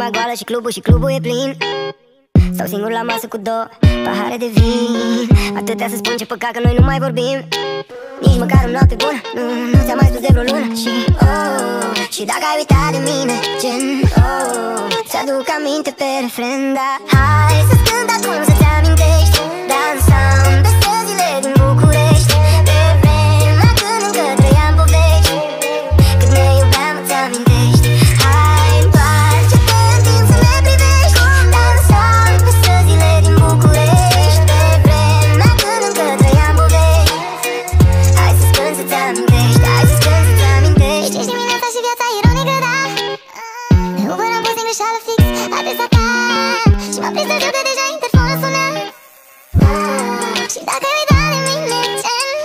inima goală și clubul e plin. Stau singur la masă cu două pahare de vin. Atâtea să spun, ce păcat că noi nu mai vorbim. Nici măcar o noapte bună nu ți-am mai spus de vreo lună. Și dacă ai uitat de mine, gen ți-aduc aminte pe refren. Da, hai să-ți cânt acum să-ți amintești. Dansam pe străzile din București, pe vremea când încă trăiam povești. Cât ne iubeam, îți amintești. Hai, întoarce-te în timp să ne privești. Dansam pe străzile din București, pe vremea când încă trăiam povești. Hai să-ți cânt să-ți amintești, hai să-ți cânt să-ți amintești. Ești dimineața și viața ironică, da. De Uber am pus din greșeală fix adresa ta și m-a prins târziu de deja interfonul sună. Și dacă ai uitat de mine, gen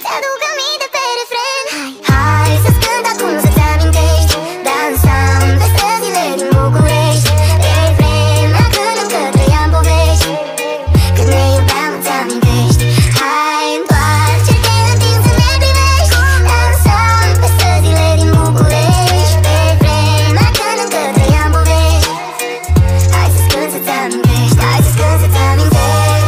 ți-aduc aminte pe refren. Hai să-ți cânt acum să-ți amintești. Dansam pe străzile din București, pe vremea când încă trăiam povești. Când ne iubeam, îți amintești. Hai, întoarce-te în timp să ne privești. Dansam pe străzile din București, pe vremea când încă trăiam povești. Hai să-ți cânt să-ți amintești, hai să-ți cânt să-ți amintești.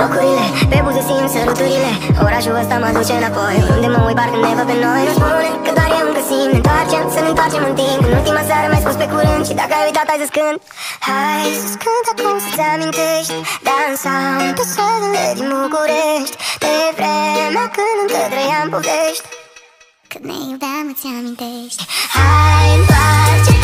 Locurile, pe buze simt săruturile. Orașul ăsta mă duce înapoi, unde mă uit parcă ne văd pe noi. Nu spune că doar eu încă simt. Ne întoarcem, să ne întoarcem în timp. În ultima seară mi-ai spus pe curând. Și dacă ai uitat, hai să-ți cânt. Hai să-ți cânt acum să-ți amintești. Dansam pe străzile din București, pe vremea când încă trăiam povești. Când ne iubeam, îți amintești. Hai, întoarce-te